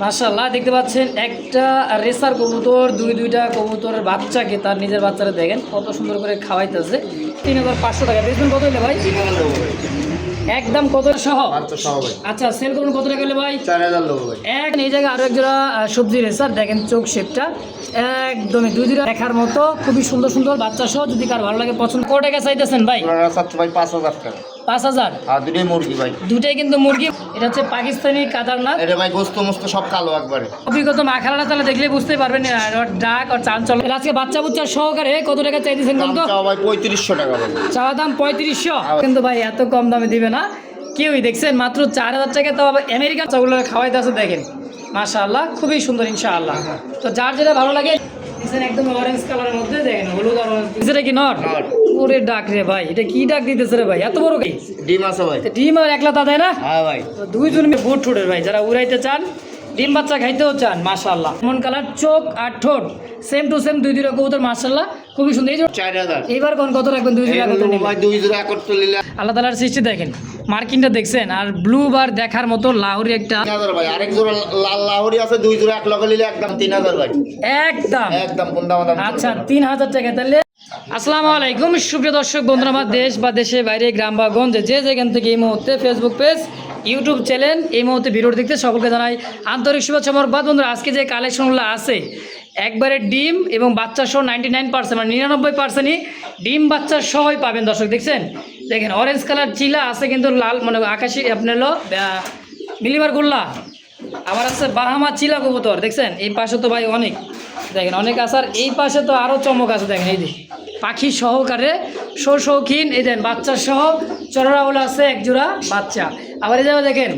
মাশাআল্লাহ দেখতে পাচ্ছেন একটা রেসার কবুতর দুইটা কবুতরের বাচ্চাকে তার নিজের বাচ্চারা দেখেন কত সুন্দর করে খাওয়াইতেছে। 3500 টাকা বেচবেন কত হলে ভাই? একদম কত সহ? আচ্ছা সেল করুন কত টাকা হলে ভাই? 4000 লোক ভাই। এই জায়গায় আরো এক জোড়া সবজি রেসার দেখেন চোখ শেপটা একদমই দুইটা দেখার মতো খুবই সুন্দর সুন্দর বাচ্চা সহ। যদি কার ভালো লাগে পছন্দ কত টাকা চাইতেছেন ভাই? ভাই 5000 টাকা। 5000 আর দুটোই মুরগি ভাই। দুটাই কিন্তু মুরগি। এটা হচ্ছে পাকিস্তানি কাদারনাথ। এটা ভাই গোস্ত মস্ত সব কালো একবারে। অভিজ্ঞত মাখালাটা তাহলে দেখলে বুঝতে পারবেন ডাক আর চাঞ্চল। আজকে বাচ্চা বুচ্চা সহকারে কত টাকা চাইতেছেন? দাম চাও ভাই 3500 টাকা ভাই। চাওয়া দাম 3500, কিন্তু ভাই এত কম দামে দিবে না কেউই। দেখছেন মাত্র 4000 টাকা, তো আমেরিকান চাউল খাওয়াইতে আছে দেখেন। মাশাআল্লাহ খুবই সুন্দর ইনশাআল্লাহ। তো যার যেটা ভালো লাগে দেখছেন একদম অরেঞ্জ কালারের মধ্যে দেখেন হলুদ আর অরেঞ্জ। এটা কি নর? ওরে ডাক রে ভাই, এটা কি ডাক দিতেছে রে ভাই এত বড়? কি ডিম আছে ভাই? ডিম আর একলা তা দেয় না? হ্যাঁ ভাই। তো দুইজন বুট ঠোঁটের ভাই যারা উড়াইতে চান ডিম বাচ্চা খাইতেও চান মাশাআল্লাহ। এমন কালার চোখ আর ঠোঁট সেম টু সেম দুই দুইটা কবুতর মাশাআল্লাহ খুবই সুন্দর। 4000 এইবার কোন কত রাখবেন? দুই জোড়া কত ভাই? দুই জোড়া একত্র নিলে আল্লাহ তাআলার সৃষ্টি দেখেন মার্কিনটা দেখছেন আর ব্লু বার দেখার মতো লাহোরি একটা 3000 ভাই। আরেক জোড়া লাল লাহোরি আছে, দুই জোড়া এক লগে নিলে একদম 3000 ভাই। একদম কোন দাম? আচ্ছা 3000 টাকা। তাহলে আসসালামু আলাইকুম সুপ্রিয় দর্শক বন্ধুরা, আমার দেশ বা দেশের বাইরে গ্রাম বা গঞ্জে যে যেখান থেকে এই মুহূর্তে ফেসবুক পেজ ইউটিউব চ্যানেল এই মুহূর্তে ভিডিও দেখতে সকলকে জানাই আন্তরিক শুভেচ্ছা মোবারকবাদ। বন্ধুরা আজকে যে কালেকশনগুলো আছে একবারে ডিম এবং বাচ্চা সহ 99% মানে 99%ই ডিম বাচ্চা সহই পাবেন দর্শক। দেখেন অরেঞ্জ কালার চিলা আছে, কিন্তু লাল মানে আকাশি আপনার হলো মিলিবার গোল্লা। আবার আছে বাহামা চিলা কবুতর দেখছেন। এই পাশে তো ভাই অনেক দেখেন অনেক আছে, আর এই পাশে তো আরও চমক আছে দেখেন। এই যে পাখি সহকারে শৌখিন এই দেন বাচ্চা সহ চড়াউল আছে এক জোড়া বাচ্চা। আবার এই জায়গায় দেখেন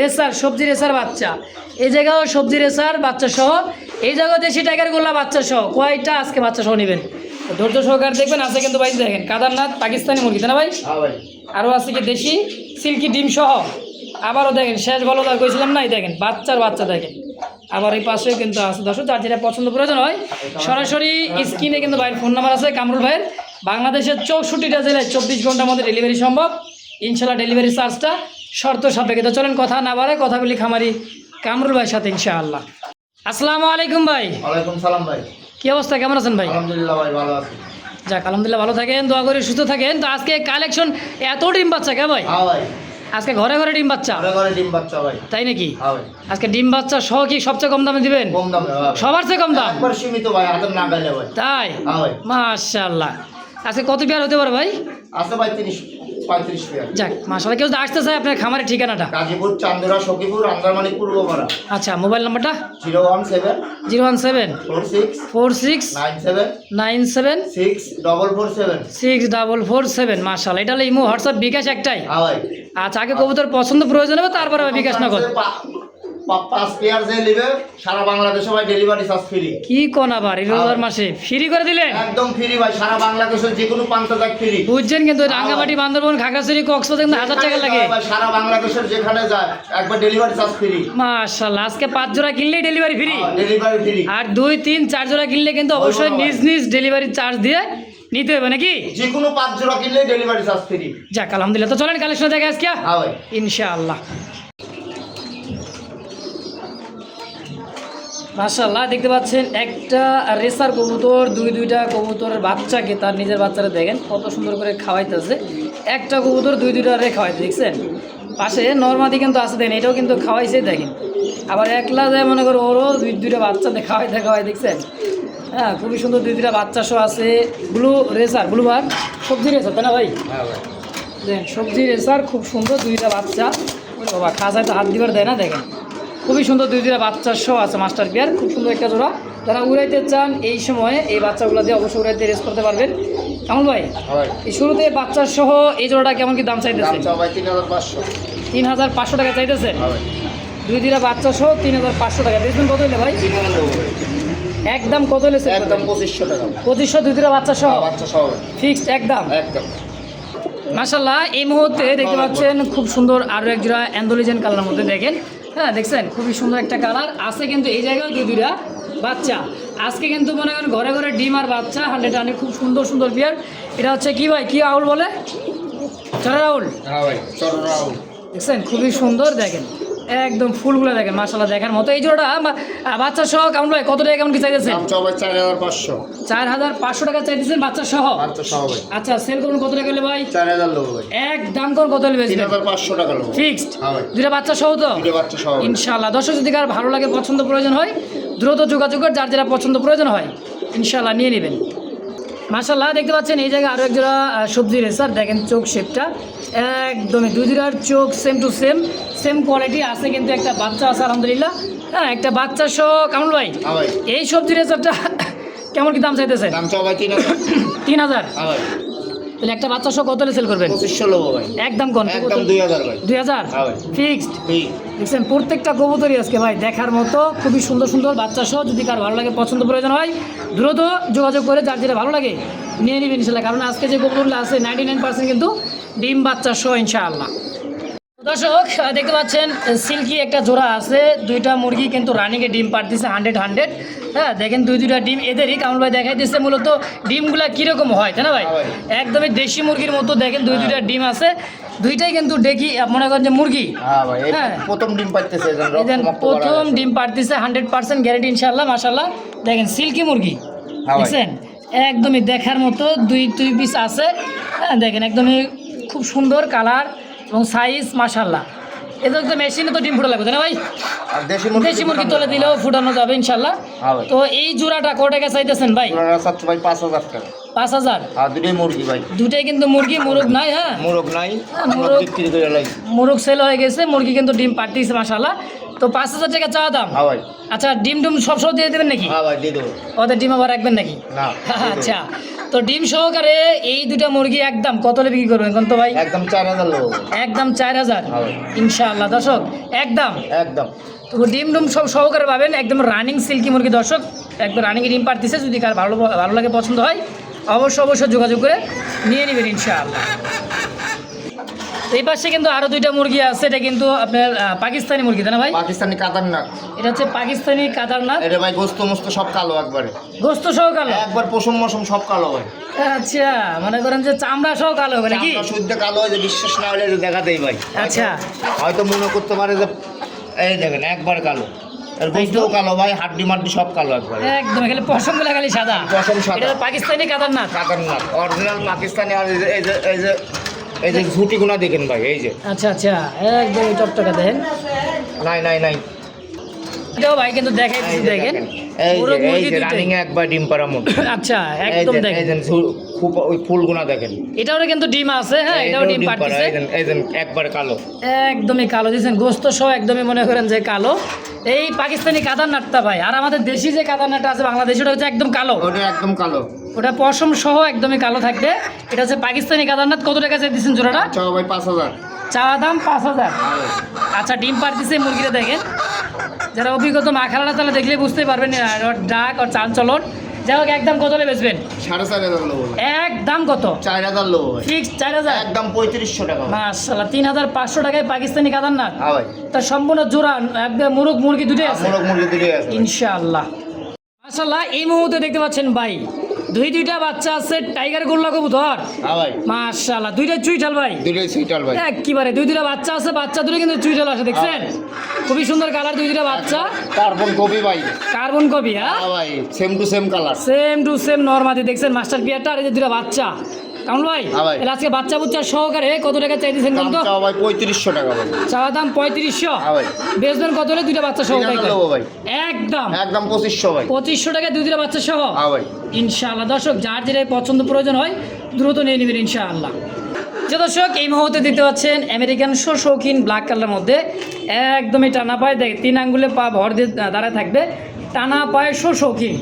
রেসার সবজি রেসার বাচ্চা, এই জায়গাও সবজি রেসার বাচ্চা সহ, এই জায়গায় দেশি টাইগার গোল্লা বাচ্চা সহ। কয়টা আজকে বাচ্চা সহ নেবেন ধৈর্য সহকারে দেখবেন। আছে কিন্তু ভাই দেখেন কাদারনাথ পাকিস্তানি মুরগি তাই না ভাই? আরও আছে কি দেশি সিল্কি ডিম সহ। আবারও দেখেন শেষ ভালো তার কইছিলাম না, এই দেখেন বাচ্চা দেখেন। আবার এই পাশেও কিন্তু আছে দর্শক, যার যেটা পছন্দ প্রয়োজন হয় সরাসরি স্ক্রিনে কিন্তু ভাইয়ের ফোন নাম্বার আছে কামরুল ভাইয়ের। বাংলাদেশের 64টা জেলায় 24 ঘন্টার মধ্যে ডেলিভারি সম্ভব ইনশাল্লাহ। ডেলিভারি চার্জটা শর্ত সাপেক্ষে। তো চলেন কথা না বাড়ে কথা বলি খামারি কামরুল ভাইয়ের সাথে ইনশাআল্লাহ। আসসালামু আলাইকুম ভাই। ওয়ালাইকুম সালাম ভাই। কি অবস্থা, কেমন আছেন ভাই? আলহামদুলিল্লাহ ভাই ভালো আছি। যাক আলহামদুলিল্লাহ ভালো থাকেন, দোয়া করে সুস্থ থাকেন। তো আজকে কালেকশন এত ডিম বাচ্চা কে ভাই? হ্যাঁ ভাই। আজকে ঘরে ঘরে ডিম বাচ্চা? ঘরে ডিম বাচ্চা ভাই। তাই নাকি? হ্যাঁ ভাই। আজকে ডিম বাচ্চা সহ কি সবচেয়ে কম দামে দিবেন? কম দামে সবার চেয়ে কম দাম? একবার সীমিত ভাই, হাতের না গাইলে ভাই। তাই? হ্যাঁ ভাই। মাশাআল্লাহ। আজকে কত পেয়ার হতে পারে ভাই? আছে ভাই 30-35 পেয়ার। যাক মাশাআল্লাহ। কেউ যদি আসতে চায় আপনার খামারের ঠিকানাটা? গাজীপুর, চান্দুরা, সখীপুর, আন্দারমানিক, পূর্বপাড়া। আচ্ছা মোবাইল নাম্বারটা? 017 017 46 46 97 97 6447। 6447। মাশাআল্লাহ। এটা হলো ইমো হোয়াটসঅ্যাপ বিকাশ একটাই? হ্যাঁ ভাই। আচ্ছা আগে কবুতর পছন্দ প্রয়োজন হবে তারপরে বিকাশ নগদ? 5 পেয়ার যে নেবে সারা বাংলাদেশে ভাই ডেলিভারি চার্জ ফ্রি। কি কোন আবার এই রোজার মাসে ফ্রি করে দিলেন? একদম ফ্রি ভাই, সারা বাংলাদেশের যে কোনো প্রান্ত থেকে ফ্রি। বুঝছেন, কিন্তু রাঙ্গামাটি, বান্দরবন, খাগড়াছড়ি, কক্সবাজার কিন্তু 1000 টাকা লাগে। সারা বাংলাদেশের যেখানে যায় একবার ডেলিভারি চার্জ ফ্রি। মাশাআল্লাহ। আজকে 5 জোড়া কিনলেই ডেলিভারি ফ্রি? Delivery free. আর 2, 3, 4 জোড়া কিনলে কিন্তু অবশ্যই নিজ ডেলিভারি চার্জ দিয়ে নিতে হবে নাকি? যে কোনো 5 জোড়া কিনলে ডেলিভারি চার্জ ফ্রি। যাক আলহামদুলিল্লাহ। তো চলেন কালেকশন দেখে আজকে হ্যাঁ ভাই ইনশাআল্লাহ। মাশাআল্লাহ দেখতে পাচ্ছেন একটা রেসার কবুতর দুইটা কবুতরের বাচ্চাকে তার নিজের বাচ্চারা দেখেন কত সুন্দর করে খাওয়াইতেছে। একটা কবুতর দুইটা রে খাওয়াইতে দেখছেন। পাশে নর্মাদি কিন্তু আছে দেখেন, এটাও কিন্তু খাওয়াইছে দেখেন। আবার একলা যায় মনে করো ওরও দুইটা বাচ্চা খাওয়াই দেখছেন। হ্যাঁ খুবই সুন্দর দুইটা বাচ্চা সহ আছে। ব্লু রেসার, ব্লু বার সবজি রেসার তাই না ভাই? হ্যাঁ ভাই। দেখেন সবজি রেসার খুব সুন্দর দুইটা বাচ্চা। বাবা খাঁচায় তো হাত দিবার দেয় না। দেখেন খুবই সুন্দর দুইটা বাচ্চা সহ আছে মাস্টার পেয়ার, খুব সুন্দর একটা জোড়া। যারা উড়াইতে চান এই সময়ে এই বাচ্চাগুলো দিয়ে অবশ্যই উড়াইতে রেস করতে পারবেন। কেমন ভাই এই শুরুতে বাচ্চা সহ এই জোড়াটা কেমন কি দাম চাইতেছে? 3500 টাকা চাইতেছে। দুইটা বাচ্চা সহ 3500 টাকা বেচবেন কত হলে ভাই? একদম কত হলে? একদম 2500 টাকা। 2500 দুইটা বাচ্চা সহ? বাচ্চা সহ ফিক্সড একদম? একদম। মাশাআল্লাহ এই মুহূর্তে দেখতে পাচ্ছেন খুব সুন্দর আরও এক জোড়া অ্যান্ডোলিজেন কালারের মধ্যে দেখেন। হ্যাঁ দেখছেন খুবই সুন্দর একটা কালার আছে, কিন্তু এই জায়গায় দুইটা বাচ্চা। আজকে কিন্তু মনে করেন ঘরে ঘরে ডিম আর বাচ্চা 100 খুব সুন্দর বিয়ার। এটা হচ্ছে কি ভাই, কি আউল বলে? চড়া রাউল? হ্যাঁ ভাই চড়া রাউল। দেখছেন খুবই সুন্দর দেখেন একদম ফুলগুলো দেখেন মাশাআল্লাহ দেখার মতো। এই জোড়াটা বাচ্চা সহ কামরুল ভাই কত টাকা কেমন কি চাইতেছেন? দাম চাও ভাই 4500। 4500 টাকা চাইতেছেন বাচ্চা সহ? বাচ্চা সহ ভাই। আচ্ছা সেল করুন কত টাকা হলে ভাই? 4000 লোক ভাই। এক দাম কোন কত হলে বেচবেন? 3500 টাকা লোক। ফিক্সড? হ্যাঁ ভাই। দুইটা বাচ্চা সহ তো? দুটো বাচ্চা সহ ভাই। ইনশাআল্লাহ। দর্শক যদি কার ভালো লাগে পছন্দ প্রয়োজন হয় দ্রুত যোগাযোগ করে যার যেটা পছন্দ প্রয়োজন হয় ইনশাআল্লাহ নিয়ে নেবেন। মাশাআল্লাহ দেখতে পাচ্ছেন এই জায়গায় আরও এক জোড়া সবজি রেসার দেখেন চোখ শেপটা একদমই দুই জোড়ার চোখ সেম টু সেম কোয়ালিটি আছে, কিন্তু একটা বাচ্চা আছে আলহামদুলিল্লাহ। হ্যাঁ একটা বাচ্চা সহ কামরুল ভাই হ্যাঁ ভাই। এই সবজি রেসারটা কেমন কি দাম চাইতেছে? দাম চাও ভাই 3000। 3000? হ্যাঁ ভাই। তাহলে একটা বাচ্চা সহ কত সেল করবেন? 2500 লোক ভাই। একদম কোন? একদম 2000 ভাই। 2000 হ্যাঁ ভাই। ফিক্সড? ঠিক। দেখছেন প্রত্যেকটা কবুতরই আজকে ভাই দেখার মতো খুবই সুন্দর সুন্দর বাচ্চা সহ। যদি কার ভালো লাগে পছন্দ প্রয়োজন হয় দ্রুত যোগাযোগ করে যার যেটা ভালো লাগে নিয়ে নেবেন ইনশাল্লাহ। কারণ আজকে যে কবুতরগুলো আছে 99% কিন্তু ডিম বাচ্চা সহ ইনশাআল্লাহ। দর্শক দেখতে পাচ্ছেন সিল্কি একটা জোড়া আছে, দুইটা মুরগি কিন্তু রানিংয়ে ডিম পাড়তেছে 100। হ্যাঁ দেখেন দুইটা ডিম এদেরই কামরুল ভাই দেখাই দিচ্ছে মূলত ডিমগুলা কীরকম হয় তাই না ভাই? একদমই দেশি মুরগির মতো দেখেন দুইটা ডিম আছে, দুইটাই কিন্তু দেখি মনে করেন যে মুরগি। হ্যাঁ ভাই। হ্যাঁ। প্রথম ডিম পাইতেছে দেখেন প্রথম ডিম পাড়তেছে 100% গ্যারান্টি ইনশাআল্লাহ মাশাআল্লাহ। দেখেন সিল্কি মুরগি হ্যাঁ ভাই। দেখছেন একদমই দেখার মতো দুই পিস আছে। হ্যাঁ দেখেন একদমই খুব সুন্দর কালার এবং সাইজ মাশাআল্লাহ। এটা তো মেশিনে তো ডিম ফুটা লাগবে তাই না ভাই? আর দেশি মুরগি তোলে দিলেও ফুটানো যাবে ইনশাআল্লাহ। হ্যাঁ ভাই। তো এই জোড়াটা কত টাকা চাইতেছেন ভাই? জোড়াটা চাচ্ছে ভাই 5000 টাকা। 5000? আর দুটোই মুরগি ভাই। দুটাই কিন্তু মুরগি, মোরগ নাই। হ্যাঁ মোরগ নাই। মোরগ বিক্রি করে লাই। মোরগ সেল হয়ে গেছে, মুরগি কিন্তু ডিম পাড়তেছে মাশাআল্লাহ। তো 5000 টাকা চাওয়া দাম? হ্যাঁ ভাই। আচ্ছা ডিম সব দিয়ে দেবেন নাকি? হ্যাঁ ভাই দিয়ে দেবো। ওদের ডিম আবার রাখবেন নাকি? না। আচ্ছা তো ডিম সহকারে এই দুটা মুরগি একদম কত হলে বিক্রি করবেন কোন তো ভাই? একদম 4000 লোক। একদম 4000 হ্যাঁ। ইনশাআল্লাহ। দর্শক একদম একদম। তো ডিম সব সহকারে পাবেন একদম রানিং সিল্কি মুরগি। দর্শক একদম রানিং ডিম পাড়তেছে, যদি কার ভালো লাগে পছন্দ হয় অবশ্যই যোগাযোগ করে নিয়ে নেবেন ইনশাআল্লাহ। এই পাশে কিন্তু আরো দুইটা মুরগি আছে, এটা কিন্তু আপনার পাকিস্তানি মুরগি তাই না ভাই? পাকিস্তানি কাতারনাক। এটা হচ্ছে পাকিস্তানি কাতারনাক। এটা ভাই গোস্ত মস্ত সব কালো একবারে। গোস্ত সহ কালো? একবার পশম মশম সব কালো ভাই। আচ্ছা মনে করেন যে চামড়া সহ কালো হবে নাকি? চামড়া শুদ্ধ কালো হয় যে বিশ্বাস না হলে যে দেখাতেই ভাই। আচ্ছা হয়তো মনে করতে পারে যে এই দেখেন একবার কালো, আর গোস্তও কালো ভাই, হাড্ডি মাড্ডি সব কালো একবার। একদম খালি পশমগুলো খালি সাদা। পশম সাদা। এটা পাকিস্তানি কাতারনাক। কাতারনাক অরিজিনাল পাকিস্তানি। আর এই যে ঝুটি গুনা দেখেন ভাই, এই যে। আচ্ছা একদম টকটকা দেখেন। নাই এটাও ভাই কিন্তু দেখাই এই যে দেখেন এই পুরো যে মুরগি দুইটাই। রানিং এ একবার ডিম পাড়া মতো। আচ্ছা একদম দেখেন এই যে খুব ওই ফুলগুনা দেখেন। এটাও কিন্তু ডিম আছে। হ্যাঁ এটাও ডিম পাড়তেছে। এই যে একবার কালো। একদমই কালো দিয়েছেন, গোস্ত সহ একদমই মনে করেন যে কালো। এই পাকিস্তানি কাতারনাকটা ভাই, আর আমাদের দেশি যে কাতারনাকটা আছে বাংলাদেশি ওটা হচ্ছে একদম কালো। ওটা একদম কালো। ওটা পশম সহ একদমই কালো থাকবে। এটা হচ্ছে পাকিস্তানি কাতারনাক। কত টাকা চাইতেছেন জোড়াটা? চাও ভাই 5000। চাওয়া দাম 5000। আচ্ছা ডিম পাড়তেছে মুরগিটা দেখেন, যারা অভিজ্ঞতা মাখালাটা তাহলে দেখলে বুঝতে পারবেন ওর ডাক ওর চালচলন। যাই হোক একদম কত হলে বেচবেন? 4500 লোক। একদম কত? 4000 লোক ভাই। ফিক্স 4000? একদম 3500 টাকা। মাশাআল্লাহ 3500 টাকায় পাকিস্তানি কাতারনাক। হ্যাঁ ভাই। তার সম্পূর্ণ জোড়া একদম মুরগি দুটোই আছে মোরগ মুরগি দুটোই আছে ভাই। ইনশাআল্লাহ। মাশাআল্লাহ এই মুহূর্তে দেখতে পাচ্ছেন ভাই দুইটা বাচ্চা আছে টাইগার গোল্লা কবুতর। হ্যাঁ ভাই। মাশাআল্লাহ দুইটা চুইঠাল ভাই। দুটোই সুইটাল ভাই। একবারে দুইটা বাচ্চা আছে, বাচ্চা দুটো কিন্তু চুইঠাল আছে দেখছেন, খুবই সুন্দর কালার দুইটা বাচ্চা। কার্বন কপি ভাই। Carbon copy? হ্যাঁ হ্যাঁ ভাই same to same colour. Same to same নরমাদি দেখছেন মাস্টার পিয়ারটা। আর এই যে দুটা বাচ্চা কামরুল ভাই, হ্যাঁ ভাই। এর আজকে বাচ্চা বুচ্চা সহকারে কত টাকা চাইতেছেন দাম কিন্তু? চাও ভাই 3500 টাকা ভাই। চাওয়া দাম 3500। হ্যাঁ ভাই। বেচবেন কত হলে দুইটা বাচ্চা সহ? 3000 নেবো ভাই। একদম একদম 2500 ভাই। 2500 টাকা দুইটা বাচ্চা সহ? হ্যাঁ ভাই। ইনশাআল্লাহ। দর্শক যার যেটাই পছন্দ প্রয়োজন হয় দ্রুত নিয়ে নেবেন ইনশাআল্লাহ। যে দর্শক এই মুহূর্তে দিতে পাচ্ছেন আমেরিকান শৌখিন ব্ল্যাক কালারের মধ্যে একদমই টানা পায়ে দেখে 3 আঙ্গুলে পা ভর দিয়ে দাঁড়ায় থাকবে, টানা পায়ে শৌখিন।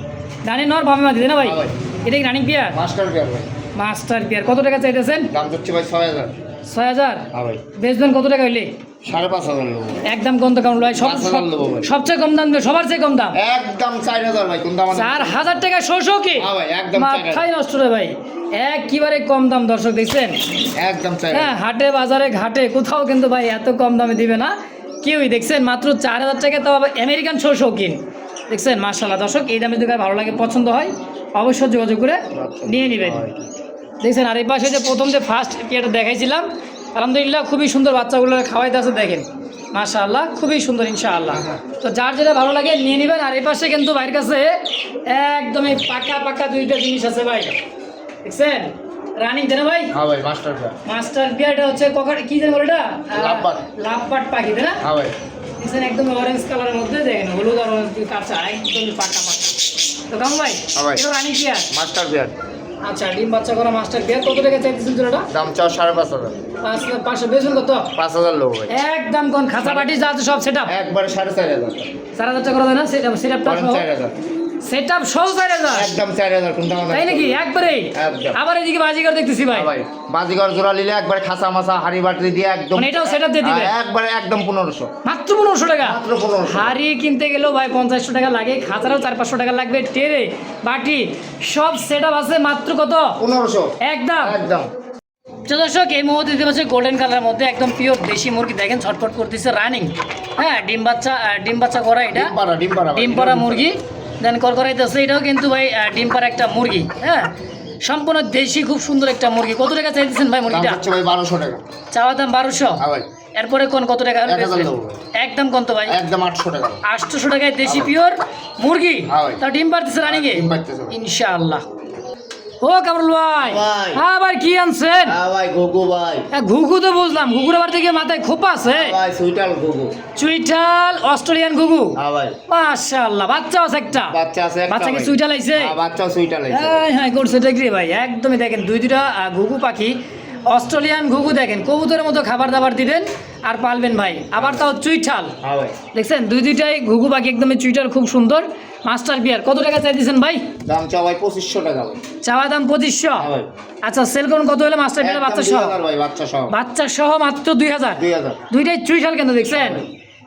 রানিং নর ভাবে মাঝে না ভাই? হ্যাঁ ভাই। এটা কি রানিং পেয়ার? মাস্টার পেয়ার ভাই। Master pair. কত টাকা চাইতেছেন? দাম হচ্ছে ভাই 6000। 6000? হ্যাঁ ভাই। বেচবেন কত টাকা হইলে? 5500 লোক। একদম কম তো কম ভাই, 5000 নেবো ভাই। সবচেয়ে কম দাম দেবে, সবার চেয়ে কম দাম একদম 4000 ভাই। কোন দাম? 4000 টাকা শৌখিন? হ্যাঁ ভাই একদম 4000। মাথায় নষ্ট রে ভাই, একেবারে কম দাম। দর্শক দেখছেন একদম 4000। হ্যাঁ হাটে বাজারে ঘাটে কোথাও কিন্তু ভাই এত কম দামে দিবে না কেউই। দেখছেন মাত্র 4000 টাকা, তাও আবার আমেরিকান শৌখিন। দেখছেন মাশাআল্লাহ। দর্শক এই দামে যদি ভালো লাগে পছন্দ হয় অবশ্যই যোগাযোগ করে নিয়ে নেবেন। দেখছেন আর এই পাশে যে প্রথম যে ফার্স্ট পেয়ারটা দেখাইছিলাম আলহামদুলিল্লাহ খুবই সুন্দর, বাচ্চাগুলো খাওয়াইতে আছে দেখেন মাশাআল্লাহ, খুবই সুন্দর ইনশাআল্লাহ। তো যার যেটা ভালো লাগে নিয়ে নেবেন। আর এই পাশে কিন্তু ভাইয়ের কাছে একদমই পাকা পাকা দুইটা জিনিস আছে ভাই, দেখছেন রানিং দেনা ভাই। হ্যাঁ ভাই মাস্টার বিয়ার। মাস্টার বিয়ার, এটা হচ্ছে কখানে কি জানি বলে এটা, লাভবার্ড। লাভবার্ড পাখি তাই না? হ্যাঁ ভাই দেখছেন একদম অরেঞ্জ কালারের মধ্যে, দেখেন হলুদ আর অরেঞ্জ কাঁচা, একদমই পাকা পাকা। তো কামু ভাই হ্যাঁ ভাই। এটা রানিং বিয়ার। মাস্টার বিয়ার আচ্ছা, ডিম বাচ্চা করা মাস্টার বিয়ার কত টাকা চাইতেছেন জোড়াটা? দাম চাও 5,500। 500 বেচুন কত? 5,000 লোক ভাই। একদম কোন খাঁচা বাটি যা আছে সব সেটআপ একবারে 4,500। 4,000 টাকা করে দেয় না? সেটআপটা করেন 4,000। সেটআপ সহ 4,000, একদম 4,000 কোনটা আমাদের। তাই নাকি? একবারে। একদম। আবার এদিকে বাজিগার দেখতেছি ভাই, হ্যাঁ ভাই বাজিগর জোড়া নিলে একবারে খাসা মাছা হাড়ি বাটি দিয়ে একদম মানে এটাও সেটআপ দিয়ে দিবে একবারে একদম 1500। মাত্র 1500 টাকা। মাত্র 1500। হাড়ি কিনতে গেলেও ভাই 500 টাকা লাগে, খাঁচারও 400-500 টাকা লাগবে, টেরে বাটি সব সেটআপ আছে মাত্র কত? 1500 একদম। একদম। তো দর্শক এই মুহূর্তে দিতে পারছে গোল্ডেন কালারের মধ্যে একদম পিওর দেশি মুরগি, দেখেন ছটফট করতেছে রানিং। হ্যাঁ, ডিম বাচ্চা করা, এটা ডিম পাড়া মুরগি দেন করাইতেছে। এটাও কিন্তু ভাই ডিম পাড়া একটা মুরগি। হ্যাঁ, সম্পূর্ণ দেশি, খুব সুন্দর একটা মুরগি। কত টাকা চাইতেছেন ভাই মুরগিটা? দাম হচ্ছে ভাই 1200 টাকা। চাওয়া দাম 1200। হ্যাঁ ভাই। এরপরে কত টাকা? 1000 দেবো ভাই। একদম কত ভাই? একদম 800 টাকা। 800 টাকায় দেশি পিওর মুরগি। হ্যাঁ ভাই। তা ডিম পাড়তেছে রানিং এ ডিম পাড়তেছে ভাই। ইনশাআল্লাহ। ও কামরুল ভাই, ভাই। হ্যাঁ ভাই কি আনছেন? হ্যাঁ ভাই ঘুঘু ভাই। ঘুঘু তো বুঝলাম, ঘুঘুর আবার থেকে মাথায় খোপা আছে। ভাই সুইটাল ঘুঘু। চুইটাল অস্ট্রেলিয়ান ঘুঘু। হ্যাঁ ভাই। মাশাআল্লাহ, বাচ্চা আছে একটা। বাচ্চা আছে একটা। বাচ্চাকে ভাই। চুইটাল আইছে। হ্যাঁ বাচ্চা সুইটাল আইছে। হ্যাঁ হ্যাঁ করছে দেখলি ভাই, একদমই দেখেন দুইটা ঘুঘু পাখি, অস্ট্রেলিয়ান ঘুঘু। দেখেন কবুতরের মতো খাবার দাবার দিবেন আর পালবেন ভাই, আবার তাও চুইঠাল। হ্যাঁ ভাই। দেখছেন দুইটাই ঘুঘু পাখি, একদমই চুইটাল, খুব সুন্দর। মাস্টার বিয়ার কত টাকা চাইতেছেন ভাই? দাম চাও ভাই 2500 টাকা ভাই। চাওয়া দাম 2500। হ্যাঁ ভাই। আচ্ছা, সেল করুন কত হলে মাস্টার বিয়ার বাচ্চা সহ? 2000 ভাই বাচ্চা সহ। বাচ্চা সহ মাত্র 2000। 2000। দুইটাই চুইঠাল কিন্তু দেখছেন।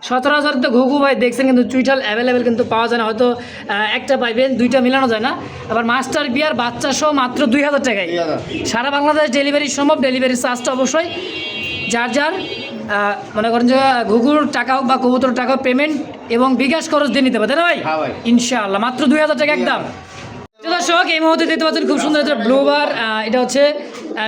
17,000 তো ঘুঘু ভাই দেখছেন, কিন্তু চুইঠাল অ্যাভেলেবেল কিন্তু পাওয়া যায় না, হয়তো একটা পাইবেন, দুইটা মিলানো যায় না। আবার মাস্টার বিয়ার বাচ্চা সহ মাত্র 2000 টাকায়। 2000। সারা বাংলাদেশ ডেলিভারি সম্ভব, ডেলিভারি চার্জটা অবশ্যই যার মনে করেন যে ঘুঘুর টাকা হোক বা কবুতর টাকা পেমেন্ট এবং বিকাশ খরচ দিয়ে নিতে পারে, তাই না ভাই? হ্যাঁ ভাই। ইনশাআল্লাহ মাত্র 2000 টাকা একদম। তো দর্শক এই মুহূর্তে দেখতে পাচ্ছেন খুব সুন্দর একটা ব্লুবার, এটা হচ্ছে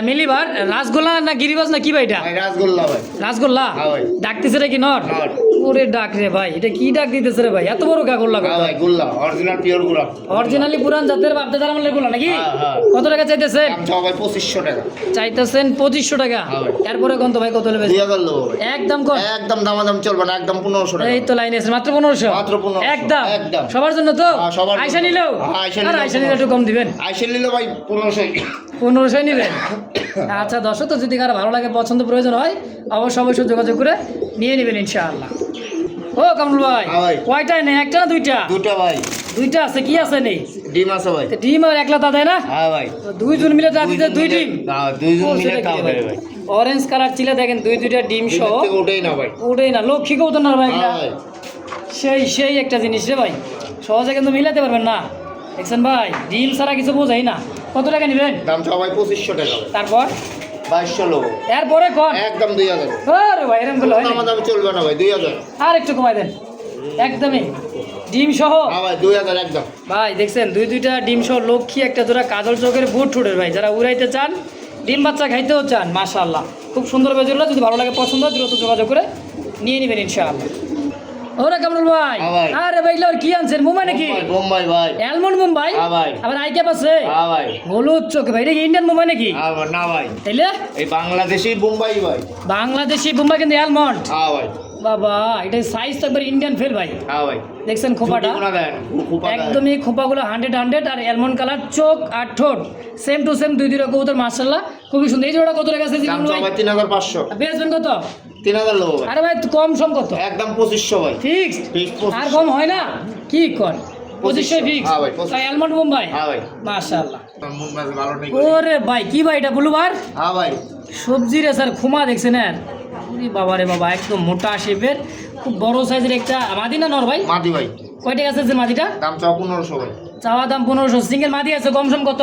মিলিবার, রাসগোল্লা না গিরিবাজ না কি ভাই এটা? ভাই রাসগোল্লা ভাই। রাসগোল্লা। হ্যাঁ ভাই। ডাকতেছে রে কি নর? নর। ওরে ডাক রে ভাই, এটা কি ডাক দিতেছে রে ভাই, এত বড় কাগল্লা? হ্যাঁ ভাই গোল্লা অরিজিনাল পিওর গোল্লা। অরিজিনালি পুরান জাতের বাপদাদার আমলের গুলা নাকি? হ্যাঁ, হ্যাঁ। কত টাকা চাইতেছেন? দাম চাও ভাই 2500 টাকা। চাইতেছেন 2500 টাকা। হ্যাঁ ভাই। এরপরে কোন তো ভাই কত নেবে? 2000 লোক ভাই। একদম কত? একদম দামাদাম চলবে না, একদম 1500 টাকা। এই তো লাইন আছে মাত্র 1500। মাত্র 1500 একদম একদম। সবার জন্য তো? হ্যাঁ, সবার জন্য। আইসা নিলেও? হ্যাঁ, আইসা আর নিলেও আইসা নিলে একটু কম দিবেন। আইসে নিলে ভাই 1500। 1500 নিবেন। আচ্ছা দর্শক, তো যদি কারো ভালো লাগে, পছন্দ প্রয়োজন হয়, অবশ্যই যোগাযোগ করে নিয়ে নেবেন ইনশাআল্লাহ। ও কামরুল ভাই, হ্যাঁ ভাই। কয়টায় নেই? একটা না দুইটা? দুটো ভাই। দুইটা আছে, কি আছে নেই? ডিম আছে ভাই। তো ডিম আর একলা তা দেয় না? হ্যাঁ ভাই। তো দুইজন মিলে রাত্রিতে দুই ডিম। হ্যাঁ দুইজন মিলে খাওয়া হবে ভাই। অরেঞ্জ কালার চিলে দেখেন দুইটা ডিম সহ। ডিমের থেকে ওঠেই না ভাই। ওটাই না, লক্ষ্মী কবুতর না ভাই? হ্যাঁ ভাই। সেই একটা জিনিস রে ভাই, সহজে কিন্তু মিলাতে পারবেন না। দেখছেন ভাই, ডিম ছাড়া কিছু বোঝাই না। কত টাকা নেবেন? দাম চাও ভাই 2500 টাকা ভাই। তারপর 2200 লোক। এরপরে কোন? একদম 2000। আরে ভাই এরকম গুলো হয় না। দামাদাম চলবে না ভাই 2000। আর একটু কমাই দেন, একদমই ডিম সহ। হ্যাঁ ভাই 2000 একদম। ভাই দেখছেন দুইটা ডিম সহ, লক্ষ্মী একটা জোড়া কাজল চোখের বুট ঠুটের ভাই, যারা উড়াইতে চান, ডিম বাচ্চা খাইতেও চান, মাশাআল্লাহ খুব সুন্দর বেজুল্লা। যদি ভালো লাগে, পছন্দ হয়, দ্রুত যোগাযোগ করে নিয়ে নেবেন ইনশাআল্লাহ। ওরা কামরুল ভাই, হ্যাঁ ভাই। আরে ভাই এগুলো কি আনছেন? মুম্বাই নাকি? বোম্বাই ভাই। অ্যালমন্ড মুম্বাই? হ্যাঁ ভাই। আবার আইক্যাপ আছে? হ্যাঁ ভাই। হলুদ চোখে ভাই, এটা কি ইন্ডিয়ান মুম্বাই নাকি? হ্যাঁ ভাই, না ভাই তাইলে এই বাংলাদেশি বোম্বাই ভাই। বাংলাদেশি মুম্বাই কিন্তু অ্যালমন্ড। হ্যাঁ ভাই। বাবা এটা সাইজ তো একবার ইন্ডিয়ান ফেল ভাই। হ্যাঁ ভাই। দেখছেন খোপাটা? জুটি কোনা দেন, খোপা দেন। একদমই খোপাগুলো 100 আর অ্যালমন্ড কালার, চোখ আর ঠোঁট সেম টু সেম, দুইটা কবুতর মাশাআল্লাহ খুবই সুন্দর। এই জোড়া কত টাকা আছে? দাম চাও ভাই 3500। বেচবেন কত? 3000 লোক ভাই। আরে ভাই কম সম কত? একদম 2500 ভাই। ফিক্স? Fixed 2500 আর কম হয় না? কি কর 2500 ফিক্স? হ্যাঁ ভাই, 2500 তাই অ্যালমন্ড মুম্বাই? হ্যাঁ ভাই। মাশাআল্লাহ। মুম্বাই ভালো নেই। ওরে ভাই কি ভাই এটা? ব্লুবার হ্যাঁ ভাই। সবজি রে স্যার, খুমা দেখছেন? বাবা রে বাবা, একদম মোটা শেপের, খুব বড় সাইজের একটা মাদি না নর ভাই? মাদি ভাই। কয় টাকা আছে মাদিটা? দাম চাও 1500 ভাই। চাওয়া দাম 1500। সিঙ্গেল মাদি আছে, কম সম কত?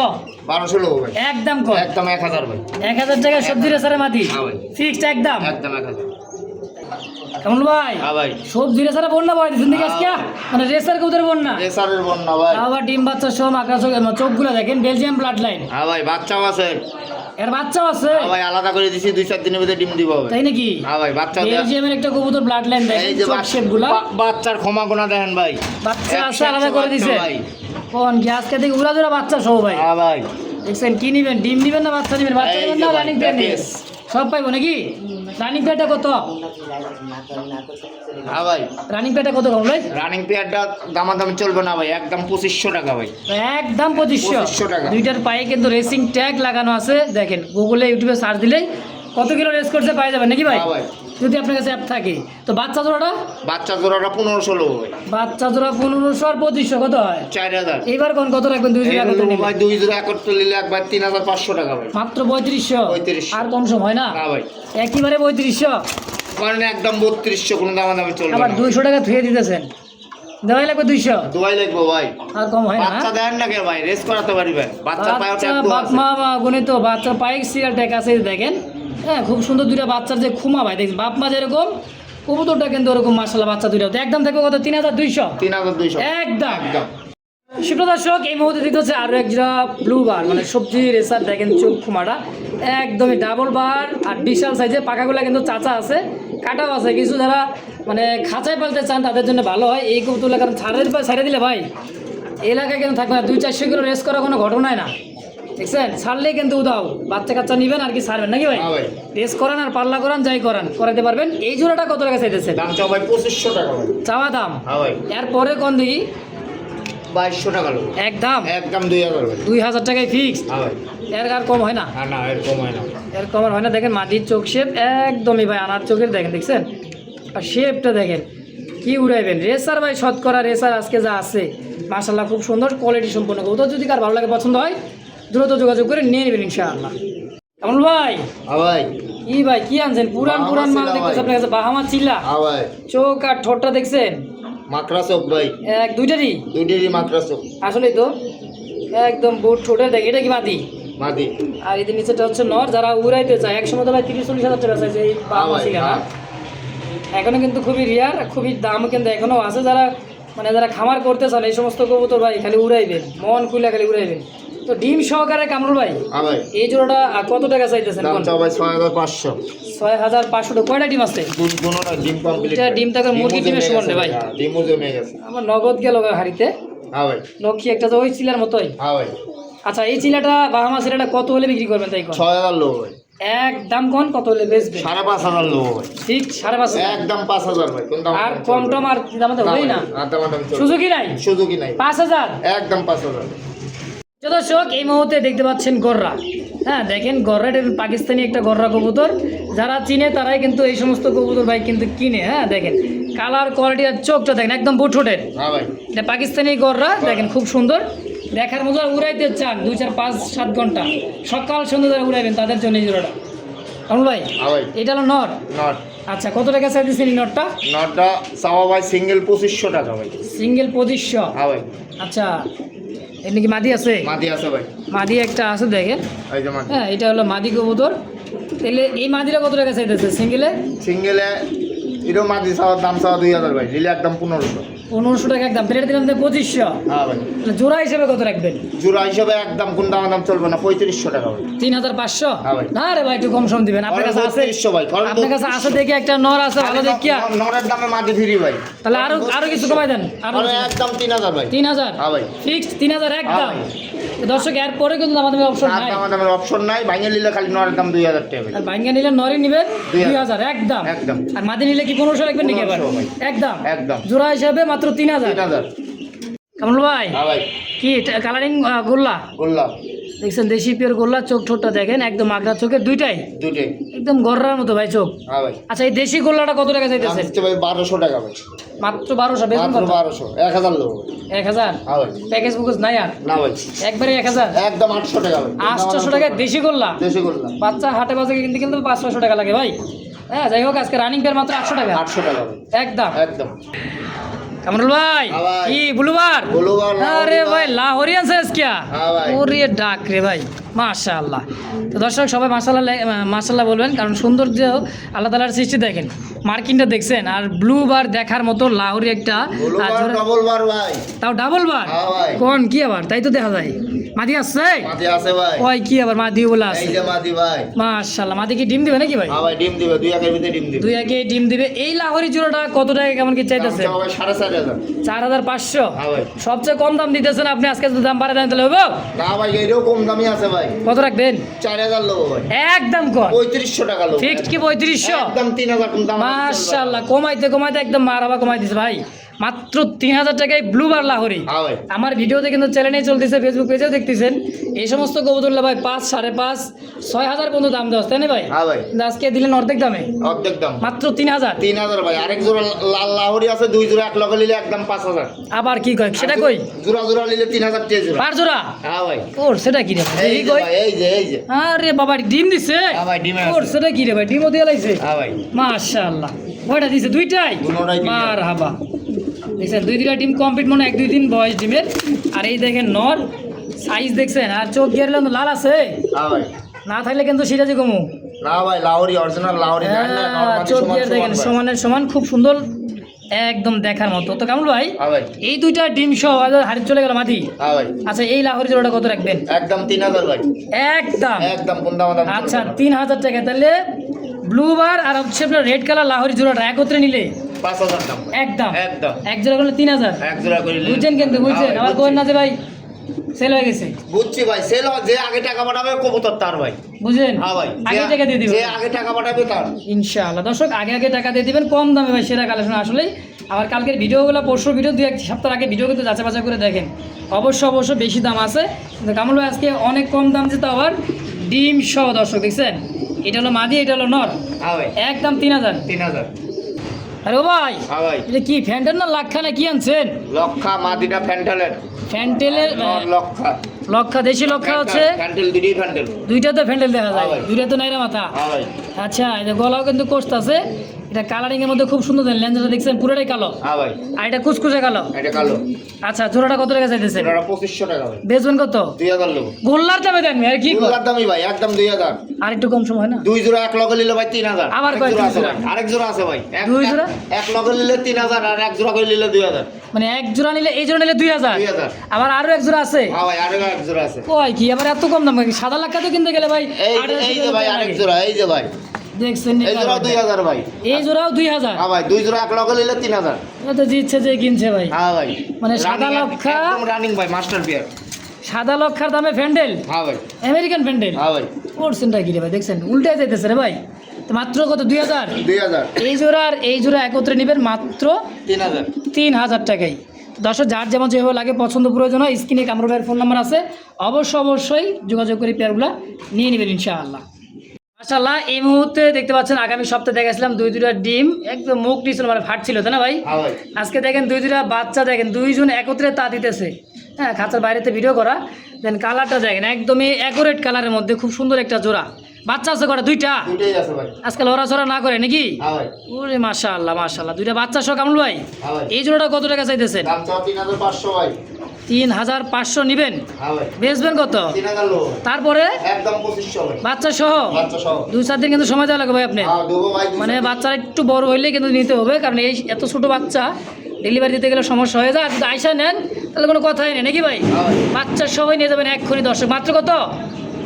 1200 লোক ভাই। একদম কম। একদম 1000 ভাই। 1000 টাকায় সবজি রে স্যার মাদি? হ্যাঁ ভাই। ফিক্সড একদম। একদম 1000। কেমন ভাই হ্যাঁ ভাই সবজি রেসারে বন্যা ভাই জিন্দগি আজকে মানে রেসার কবুতর বন্যা রেসারের বন্যা ভাই। আবার ডিম বাচ্চা সব আকাশ চোখগুলো দেখেন বেলজিয়াম ব্লাড লাইন হ্যাঁ ভাই বাচ্চাও আছে। এর বাচ্চাও আছে হ্যাঁ ভাই আলাদা করে দিছি 2-4 দিনের ভিতরে ডিম দিব হবে। তাই নাকি? হ্যাঁ ভাই বাচ্চা বেলজিয়ামের একটা কবুতর ব্লাড লাইন দেখেন এই যে চোখ শেপগুলা বাচ্চার ক্ষমা গোনা দেখেন ভাই। বাচ্চা আছে 100 আলাদা করে দিছে ভাই। কোন কি আজকে দেখি উড়া দুরা বাচ্চা সব ভাই হ্যাঁ ভাই দেখছেন কি নিবেন ডিম নিবেন না বাচ্চা নিবেন বাচ্চা এই নিবেন যে না ভাই, রানিং পেয়ার নিবেন প্যাকেজ। সব পাইবো নাকি? রানিং পেয়ারটা কত? হ্যাঁ ভাই রানিং পেয়ারটা কত কম ভাই? রানিং পেয়ারটা দামাদামি চলবে না ভাই, একদম 2500 টাকা ভাই। একদম 2500 টাকা। দুইটার পায়ে কিন্তু রেসিং ট্যাগ লাগানো আছে দেখেন গুগলে ইউটিউবে সার্চ দিলেই কত কিলো রেস করছে পাই যাবেন নাকি ভাই? হ্যাঁ ভাই যদি আপনার কাছে অ্যাপ থাকে তো বাচ্চা জোড়াটা বাচ্চা জোড়াটা 1500 লো ভাই। বাচ্চা জোড়া 1500 আর 2500 কত হয়? 4000 এইবার কোন কত রাখবেন দুই জোড়া কত নেবেন? ভাই 2 জোড়া একত্র নিলে একবার 3500 টাকা ভাই। মাত্র 3500 3500 আর কম সম হয় না? না ভাই একেবারে 3500 কারণ একদম 3200 কোনো দামাদামি চলবে আবার না। 200 টাকা ধুয়ে দিতেছেন দেওয়াই লাগবে 200 দোয়াই লাগবে ভাই। আর কম হয় না? বাচ্চা দেন না কে ভাই, রেস করাতে পারবেন। বাচ্চা পায়ও বাচ্চা ট্যাগ বাপ আছে। মা গণিত বাচ্চা পায়ে সিরিয়াল ট্যাগ আছে দেখেন হ্যাঁ খুব সুন্দর দুইটা বাচ্চার যে খুমা ভাই দেখছেন বাপ মা যেরকম কবুতরটা কিন্তু ওরকম মাশাআল্লাহ বাচ্চা দুইটা একদম থাকবে কত 3200 3200 একদম একদম। সুপ্রিয় দর্শক এই মুহূর্তে দিতে হচ্ছে আরো এক জোড়া ব্লু বার মানে সবজি রেসার দেখেন চোখ খুমাটা একদমই ডাবল বার আর বিশাল সাইজের পাকাগুলা কিন্তু চাচা আছে কাটাও আছে কিছু যারা মানে খাঁচায় পালতে চান তাদের জন্য ভালো হয় এই কবুতরগুলো কারণ ছাড়ে দিলে ভাই এলাকায় কিন্তু থাকবে না 200-400 কিলো রেস করা কোনো ঘটনাই না দেখছেন ছাড়লেই কিন্তু উদাও বাচ্চা কাচ্চা নিবেন আর কি ছাড়বেন নাকি ভাই? হ্যাঁ ভাই রেস করান আর পাল্লা করান যাই করান করাতে পারবেন এই জোড়াটা কত টাকা চাইতেছেন? দাম চাও ভাই 2500 টাকা ভাই। চাওয়া দাম হ্যাঁ ভাই এরপরে কোন দিকে 2200 টাকা লো একদম একদম 2000 ভাই। 2000 টাকায় ফিক্স হ্যাঁ ভাই এর আর কম হয় না? না না এরকম হয় না। এর কম আর হয় না দেখেন মাটির চোখ শেপ একদমই ভাই আনার চোখের দেখেন দেখছেন আর শেপটা দেখেন কি উড়াইবেন রেসার ভাই শতকরা রেসার আজকে যা আছে মাশাআল্লাহ খুব সুন্দর কোয়ালিটি সম্পন্ন কবুতর যদি কার ভালো লাগে পছন্দ হয় দ্রুত যোগাযোগ করে নিয়ে নেবেন ইনশাআল্লাহ। কেমন ভাই হ্যাঁ ভাই কি ভাই কি আনছেন পুরান বাহামা মাল চিল্লা দেখতেছে ভাই। আপনার কাছে বাহামা চিল্লা হ্যাঁ ভাই চোখ আর ঠোঁটটা দেখছেন মাকড়া চোখ ভাই, এক দুইটারই দুইটারই মাকড়া চোখ। আসলেই তো একদম বুট ঠোঁটের দেখ এটা কি মাটি মাদি আর এদের নিচেটা হচ্ছে নর যারা উড়াইতে চায় একসময় তো ভাই 30-40 হাজার টাকা চাইছে এই বাহামা ভাই, চিল্লা হ্যাঁ। এখনো কিন্তু খুবই রিয়ার খুবই দাম কিন্তু এখনো আছে যারা মানে যারা খামার করতে চান এই সমস্ত কবুতর ভাই খালি উড়াইবেন মন খুলে খালি উড়াইবেন তো ডিম সহকারে কামরুল ভাই হ্যাঁ ভাই এই জোড়াটা কত টাকা চাইতেছেন দাম চাও ভাই 6500। 6500 কয়টা ডিম আছে? দুটোটা ডিম কমপ্লিট। এটা ডিম থাকে মুরগি ডিমের সমান রে ভাই। ডিমও জমে গেছে। আমার নগদ গেল হাড়িতে হ্যাঁ ভাই লক্ষ্মী একটা তো ওই চিলার মতোই। হ্যাঁ ভাই আচ্ছা এই চিলাটা বাহামা চিলাটা কত হলে বিক্রি করবেন তাই কোন? 6000 লো ভাই। একদম কোন কত হলে বেচবেন? 5500 লো ভাই। ঠিক 5.5 একদম 5000 ভাই। কোন দাম? আর কম টম আর দামে তো হই না আর দাম চলবে। সুযোগই নাই সুযোগই নাই। 5000 একদম 5000। দর্শক এই মুহূর্তে দেখতে পাচ্ছেন গররা হ্যাঁ দেখেন গররা এটা পাকিস্তানি একটা গররা কবুতর যারা চিনে তারাই কিন্তু এই সমস্ত কবুতর ভাই কিন্তু কিনে হ্যাঁ দেখেন কালার কোয়ালিটি আর চোখটা দেখেন একদম বুটফুটের হ্যাঁ ভাই এটা পাকিস্তানি গররা দেখেন খুব সুন্দর দেখার মতো আর উড়াইতে চান 2, 4, 5, 7 ঘন্টা সকাল সন্ধ্যা ধরে উড়াইবেন তাদের জন্য এই জোড়াটা কেমন ভাই? হ্যাঁ ভাই এটা হলো নর নট আচ্ছা কত টাকা চাইতেছেন এই নটটা? নটটা চাওয়া ভাই সিঙ্গেল 2500 টাকা ভাই। সিঙ্গেল 2500 হ্যাঁ ভাই আচ্ছা এমনি কি মাদি আছে? মাদি আছে ভাই। মাদি একটা আছে দেখেন এই যে মাদি। হ্যাঁ এটা হলো মাদি কবুতর তাহলে এই মাদিরা কত টাকা চাইতেছে সিঙ্গেলে? সিঙ্গেলে এরও মাদি চাওয়ার দাম চাওয়া 2000 ভাই, নিলে একদম 1500। 1500 টাকা একদম প্লেট দিলাম 2500 হ্যাঁ ভাই তাহলে জোড়া হিসেবে কত রাখবেন? জোড়া হিসাবে একদম কোন দাম চলবে না, 3500 টাকা ভাই। 3500 হ্যাঁ ভাই। না রে ভাই একটু কম সম দিবেন আপনার কাছে আছে 3500 ভাই। আপনার কাছে আছে দেখে একটা নর আছে ভালো দেখিয়া নরের দামে মাদি ফ্রি ভাই। তাহলে আরো কিছু কমাই দেন আরো আরে একদম 3000 ভাই। 3000 হ্যাঁ ভাই। ফিক্সড 3000 একদম হ্যাঁ তো দর্শক এর পরে কিন্তু আমাদের অপশন আর নাই দামের অপশন নাই, ভাঙে নিলে খালি নরের দাম 2000 টাকা ভাই। আর ভাঙ্গা নিলে নরি নিবেন 2000 একদম একদম। আর মাদি নিলে কি 1500 রাখবেন নাকি এবার? 1500 ভাই। একদম একদম। জোড়া হিসাবে মাত্র 3000 3000। কেমন ভাই হ্যাঁ ভাই কি কালারিং গোল্লা গোল্লা দেখছেন দেশি পিওর গোল্লা চোখ ঠোঁটটা দেখেন একদম আগ্রা চোখের দুইটাই দুটোই। একদম গররার মতো ভাই চোখ হ্যাঁ ভাই আচ্ছা এই দেশি গোল্লাটা কত টাকা দাম চাইতেছেন? হচ্ছে ভাই 1200 টাকা ভাই। মাত্র 1200 বেতন মাত্র কত? 1200 1000 লোক ভাই। 1000 হ্যাঁ ভাই প্যাকেজ বুকেজ নাই আর না ভাই একবারে 1000 একদম 800 টাকা ভাই। 800 টাকায় দেশি গোল্লা দেশি গোল্লা বাচ্চা হাটে বাজারে কিনতে কিন্তু 500 টাকা লাগে ভাই হ্যাঁ যাই হোক আজকে রানিং পেয়ার মাত্র 800 টাকা 800 টাকা ভাই। একদম একদম কামরুল ভাই হ্যাঁ ভাই। কি ব্লুবার ব্লুবার, আরে লাহোরি ভাই লাহোরিয়ান সাইজ क्या হ্যাঁ ভাই। ওরে ডাক রে ভাই মাশাআল্লাহ। তো দর্শক সবাই মাশাআল্লাহ বলবেন, কারণ সৌন্দর্য আল্লাহ তাআলার সৃষ্টি দেখেন, মার্কিংটা দেখছেন, আর ব্লু বার দেখার মতো লাহোরি একটা ডবল বার ভাই, তাও ডাবল বার। হ্যাঁ ভাই। কোন কি আবার তাই তো দেখা যায়। মাদি আছে? মাদি আছে ভাই। ওই কি আবার মাদি বলে আছে? এই যে মাদি ভাই। মাশাআল্লাহ। মাদি কি ডিম দিবে নাকি ভাই? হ্যাঁ ভাই, ডিম দিবে, দুই একের ভিতরে ডিম দিবে। দুই আগে ডিম দিবে। এই লাহোরি জোড়াটা কত টাকা কেমন কি চাইতেছে? দাম চাওয়া ভাই 4,500। 4,500। হ্যাঁ ভাই। সবচেয়ে কম দাম দিতেছেন আপনি, আজকে যদি দাম বাড়ায় দেন তাহলে হবে? না ভাই, এটাও কম দামি আছে ভাই। কত রাখবেন? 4,000 লোবো ভাই। একদম কম। 3500 টাকা লোবো। ফিক্সড কি 3500? একদম 3,000 কম দাম। মাশাআল্লাহ, কমাইতে কমাইতে একদম মারাবা কমাই দিছে ভাই। মাত্র 3,000 টাকায় ব্লু বার লাহোরি। হ্যাঁ ভাই। আমার ভিডিওতে কিন্তু চ্যানেলে চলতেছে, ফেসবুক পেজেও দেখতেছেন। এই সমস্ত কবুতরলা ভাই 5, 5.5, 6,000 পর্যন্ত দাম দেওয়া, তাই না ভাই? হ্যাঁ ভাই। কিন্তু আজকে দিলেন অর্ধেক দামে, অর্ধেক দাম। মাত্র 3,000। 3,000 ভাই। আরেক জোড়া লাল লাহোরি আছে, দুই জোড়া এক লগে নিলে একদম 5,000। আবার কি কয় সেটা কই? জোড়া জোড়া নিলে 3,000 টাকা জোড়া। পার জোড়া? হ্যাঁ ভাই। ওর সেটা কি রে ভাই? এই এই যে কই? ভাই, এই যে। আরে বাবা, ডিম দিছে? হ্যাঁ ভাই, ডিমে আছে। ওর সেটা কি রে ভাই? ডিমও দিয়ে লাইছে? হ্যাঁ ভাই। মাশাআল্লাহ। কয়টা দিছে? দুইটাই? দুটোটাই দুইটা। মারহাবা। দেখছেন দুইটা ডিম কমপ্লিট, মনে হয় 1-2 দিন বয়স ডিমের। আর এই দেখেন নর সাইজ দেখছেন, আর চোখ গিয়ারলে লাল আছে, হ্যাঁ ভাই। না থাকলে কিন্তু সিরাজি কমু। না ভাই, লাহোরি অরিজিনাল লাহোরি। চোখ গিয়ার দেখেন সমানের সমান, খুব সুন্দর, একদম দেখার মতো। তো কামরুল ভাই, হ্যাঁ ভাই। এই দুইটা ডিম সহ হাড়ি চলে গেল মাটি। হ্যাঁ ভাই। আচ্ছা, এই লাহোরি জোড়াটা কত রাখবেন? একদম 3,000 ভাই। একদম একদম কোন দাম দাম। আচ্ছা, 3,000 টাকা। তাহলে ব্লু বার আর হচ্ছে আপনার রেড কালার লাহোরি জোড়াটা একত্রে নিলে 5,000 দাম। একদম একদম এক জোড়া করলে 3,000। এক জোড়া করে নিলে। বুঝছেন কিন্তু, বুঝছেন? হ্যাঁ ভাই, আবার কোয়েন না যে ভাই সেল হয়ে গেছে। বুঝছি ভাই। সেল যে আগে টাকা পাঠাবে কবুতর তার ভাই। বুঝলেন? হ্যাঁ ভাই। আগে টাকা দিয়ে দিবেন যে আগে টাকা পাঠাবে তার। ইনশাআল্লাহ। দর্শক আগে টাকা দিয়ে দিবেন, কম দামে ভাই সেরা কালেকশন। আসলেই আবার কালকের ভিডিওগুলো, পরশুর ভিডিও, 2-1 সপ্তাহ আগে ভিডিও কিন্তু যাচাই বাছাই করে দেখেন। অবশ্য বেশি দাম আছে, কিন্তু কামরুল ভাই আজকে অনেক কম দাম দিতে। আবার ডিম সহ দর্শক দেখছেন, এটা হলো মাদি, এটা হলো নর। হ্যাঁ ভাই। একদম 3,000। 3,000। আরে ও ভাই, হ্যাঁ ভাই। এটা কি ফ্যান্টেল না লাক্ষা কি আনছেন? লক্ষা মাদিটা ফ্যান্টেলের। ফ্যান্টেলের লক্ষা। লক্ষা, দেশি লক্ষা হচ্ছে ফ্যান্টেল, দুটোই ফ্যান্টেল। দুইটাতে ফ্যান্টেল দেখা যায়, হ্যাঁ ভাই। দুইটা তো নাইরা মাথা। হ্যাঁ ভাই। আচ্ছা, এটা গলাও কিন্তু কোস্ট আছে। এটা কালারিং এর মধ্যে খুব সুন্দর, লেন্সটা দেখছেন পুরোটাই কালো, হ্যাঁ ভাই। আর এটা কুচকুচে কালো। এটা কালো। আচ্ছা, জোড়াটা কত টাকা চাইতেছেন? এটা 2,500 টাকা ভাই। বেচবেন কত? 2,000 লোক। গোল্লার দামে দেন আর কি? গোল্লার দামই ভাই, একদম 2,000। আর একটু কম সময় না? দুই জোড়া এক লগে নিলে ভাই 3,000। আবার আরেক কয় জোড়া দুই আছে জোড়া? ভাই। আরেক জোড়া আছে ভাই। দুই জোড়া? এক লগে নিলে 3,000 আর এক জোড়া করে নিলে 2,000। মানে এক জোড়া নিলে, এই জোড়া নিলে 2,000, 2,000। আবার আরো এক জোড়া আছে? হ্যাঁ ভাই, আরেক এক জোড়া আছে। ওই কি আবার এত কম দাম? সাদা লাক্ষাতে কিনতে গেলে ভাই এই যে ভাই আরেক জোড়া, এই যে ভাই। দেখছেন এই জোড়া 2,000 ভাই। এই জোড়াও 2,000। হ্যাঁ ভাই, দুই জোড়া এক লগে নিলে 3,000। এটা তো জিতছে যে কিনছে ভাই। হ্যাঁ ভাই। মানে সাদা Running লক্ষা, একদম রানিং ভাই, মাস্টার পিয়ার। সাদা লক্ষার দামে ফ্যান্ডেল, হ্যাঁ ভাই। আমেরিকান ফ্যান্ডেল। হ্যাঁ ভাই। করছেনটা কি রে ভাই? দেখছেন উল্টে যাইতেছে রে ভাই। তো মাত্র কত? 2,000। 2,000। এই জোড়া আর এই জোড়া একত্রে নেবেন মাত্র 3,000। 3,000 টাকায়। দর্শক যার যেমন যেভাবে লাগে পছন্দ প্রয়োজন হয়, স্ক্রিনে কামরুল ভাইয়ের ফোন নাম্বার আছে, অবশ্যই যোগাযোগ করে পেয়ারগুলো নিয়ে নেবেন ইনশাআল্লাহ। মাশাআল্লাহ, এই মুহূর্তে দেখতে পাচ্ছেন আগামী সপ্তাহে দেখাছিলাম দুইটা ডিম একদম মুখ নিয়েছিল, মানে ফাটছিল, তাই না ভাই? হ্যাঁ ভাই। আজকে দেখেন দুইটা বাচ্চা, দেখেন দুইজন একত্রে তা দিতেছে। হ্যাঁ, খাঁচার বাইরেতে ভিডিও করা। দেন কালারটা দেখেন একদমই অ্যাকুরেট কালারের মধ্যে, খুব সুন্দর একটা জোড়া। বাচ্চা আছে কটা? দুইটা। দুইটাই আছে ভাই। আজকে লড়াচড়া না করে নাকি? হ্যাঁ ভাই। ওরে মাশাআল্লাহ, দুইটা বাচ্চা সহ কামরুল ভাই। হ্যাঁ ভাই। এই জোড়াটা কত টাকা চাইতেছেন? দাম চাও 3,500 ভাই। 3,500 নিবেন? হ্যাঁ ভাই। বেচবেন কত? 3,000 লোক। তারপরে একদম 2,500 ভাই। বাচ্চা সহ বাচ্চা সহ। 2-4 দিন কিন্তু সময় দেওয়া লাগবে ভাই আপনি। হ্যাঁ, দেবো ভাই। মানে বাচ্চারা একটু বড় হইলে কিন্তু নিতে হবে, কারণ এই এত ছোট বাচ্চা ডেলিভারি দিতে গেলে সমস্যা হয়ে যায়। আর যদি আইসা নেন তাহলে কোনো কথাই নেই নাকি ভাই? হ্যাঁ ভাই। বাচ্চার সবাই নিয়ে যাবেন এক্ষুনি। দর্শক মাত্র কত?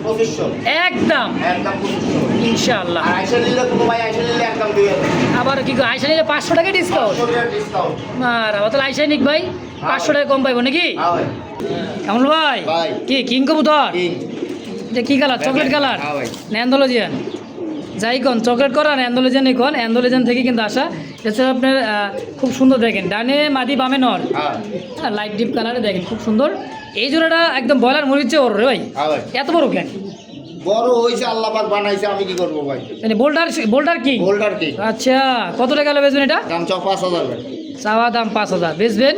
2,500। একদম একদম 2,500 ভাই। ইনশাআল্লাহ। আর আইসা নিলে কোনো ভাই আইসা নিলে একদম 2,000। আবার কি আইসা নিলে 500 টাকা ডিসকাউন্ট? 500 টাকা ডিসকাউন্ট। আর আবার তাহলে আইসাই নিক ভাই, 500 টাকা কম পাইবো নাকি? হ্যাঁ ভাই। কামরুল ভাই, ভাই। কি কিং কবুতর? কিং। এটা কি কালার? Chocolate colour? হ্যাঁ ভাই। ন্যান্ডোলজিয়ান? যাই কোন চকলেট করা অ্যান্ডোলজেনই কোন, অ্যান্ডোলজেন থেকে কিন্তু আসা। এটা আপনার খুব সুন্দর, দেখেন ডানে মাদি বামে নর। হ্যাঁ। লাইট ডিপ কালারে দেখেন খুব সুন্দর। এই জোড়াটা একদম বয়লার মরিচে ওর রে ভাই। হ্যাঁ ভাই। এত বড় কেন? বড় হইছে, আল্লাহ পাক বানাইছে, আমি কি করব ভাই? মানে বোল্ডার কি? গোল্ডার কি? আচ্ছা, কত টাকা হলে বেচবেন এটা? দাম চাও 5,000 ভাই। চাওয়া দাম 5,000, বেচবেন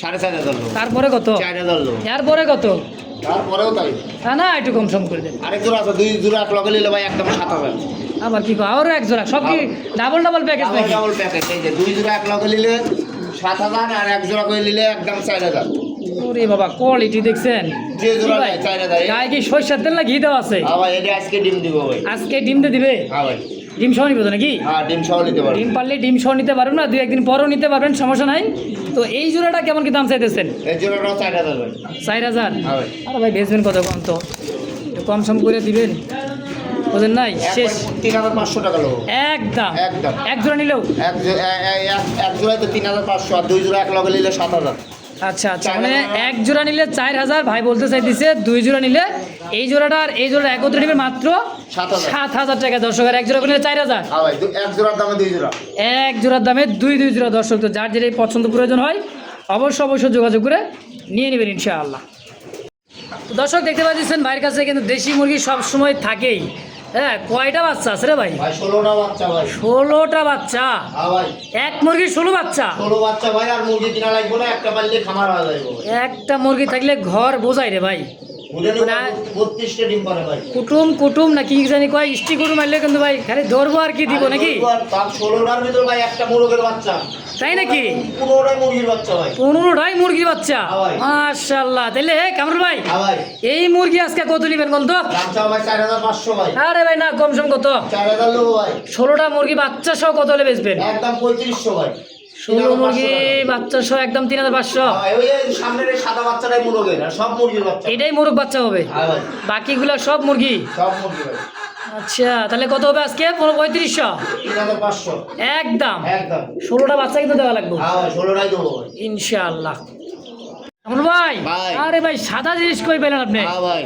4,500 লোক। তারপরে কত? 4,000 লোক। এরপরে কত? তারপরেও তাই। না একটু কম সম করে দেন। আরেক জোড়া আছে, দুই জোড়া এক লগে নিলে ভাই একদম 7,000। আবার কি আরো এক জোড়া? সব কি ডাবল প্যাকেজ নাকি? Double package. এই যে দুই জোড়া এক লগে নিলে 7,000 আর এক জোড়া করে নিলে একদম 4,000। ওরে বাবা কোয়ালিটি দেখছেন যে কি জোড়া ভাই? নেয় 4000 গায়ে কি সরষের তেল না ঘি দেওয়া আছে? হ্যাঁ ভাই এটা আজকে ডিম দিব ভাই। আজকে ডিম দিয়ে দিবে? হ্যাঁ ভাই ডিম সহ নিবে তো নাকি? হ্যাঁ ডিম সহ নিতে পারবেন। ডিম পারলে ডিম সহ নিতে পারবেন না, 2-1 দিন পরেও নিতে পারবেন, সমস্যা নাই। তো এই জোড়াটা কেমন কি দাম চাইতেছেন? এই জোড়াটাও 4000 ভাই। 4000? হ্যাঁ ভাই আরে ভাই বেচবেন কত কম তো, একটু কম সম করে দিবেন, বুঝেন নাই? শেষ 3500 টাকা লোক একদম। একদম। এক জোড়া নিলেও? এক জোড়ায় তো 3500 আর দুই জোড়া এক লগে নিলে 7000। আচ্ছা আচ্ছা, মানে এক জোড়া নিলে 4000, ভাই বলতে চাইতেছে 2 জোড়া নিলে এই জোড়াটা আর এই জোড়া একত্রে নিবে মাত্র 7000 টাকা। দর্শক আর এক জোড়া নিলে 4000? হ্যাঁ ভাই এক জোড়ার দামে দুই জোড়া। এক জোড়ার দামে দুই জোড়া। দর্শক তো যার যেটাই পছন্দ প্রয়োজন হয় অবশ্যই যোগাযোগ করে নিয়ে নেবেন ইনশাআল্লাহ। তো দর্শক দেখতে পাচ্ছেন ভাইয়ের কাছে কিন্তু দেশি মুরগি সব সময় থাকেই। হ্যাঁ, কয়টা বাচ্চা আছে রে ভাই? ভাই 16টা বাচ্চা ভাই। 16টা বাচ্চা? হ্যাঁ ভাই এক মুরগির 16 বাচ্চা? 16 বাচ্চা ভাই। আর মুরগি কিনা লাগবে না, একটা পাললে খামার হয়ে যাবে ভাই। একটা মুরগি থাকলে ঘর বোঝাই রে ভাই। না 32টা ডিম পারে ভাই। কুটুম না কি জানি কয়, ইষ্টি কুটুম মারলে কিন্তু ভাই খালি ধরবো আর কি দিব নাকি? তার 16টার ভিতর ভাই একটা মুরগের বাচ্চা। তাই নাকি? 15টাই মুরগির বাচ্চা ভাই। 15টাই মুরগির বাচ্চা? হ্যাঁ ভাই। মাশাআল্লাহ। তাহলে কামরুল ভাই হ্যাঁ ভাই এই মুরগি আজকে কত নিবেন কোন তো? দাম চাও ভাই 4500 ভাই। আরে ভাই না, কম সম কত? 4000 লোক ভাই। 16টা মুরগি বাচ্চা সহ কত হলে বেচবেন? একদম 3500 ভাই। 16 মুরগি বাচ্চা সহ একদম 3500? ভাই ওই যে সামনের এই সাদা বাচ্চাটাই মুরগের, আর সব মুরগির বাচ্চা। এটাই মুরগ বাচ্চা হবে? হ্যাঁ ভাই বাকিগুলো সব মুরগি? সব মুরগি ভাই। আচ্ছা, তাহলে কত হবে আজকে? 3500? 3500 একদম। একদম। 16টা বাচ্চা কিন্তু দেওয়া লাগবে হ্যাঁ ভাই 16টাই দেবো ভাই। ইনশাআল্লাহ। কামরুল ভাই, ভাই। আরে ভাই সাদা জিনিস কই পেলেন আপনি? হ্যাঁ ভাই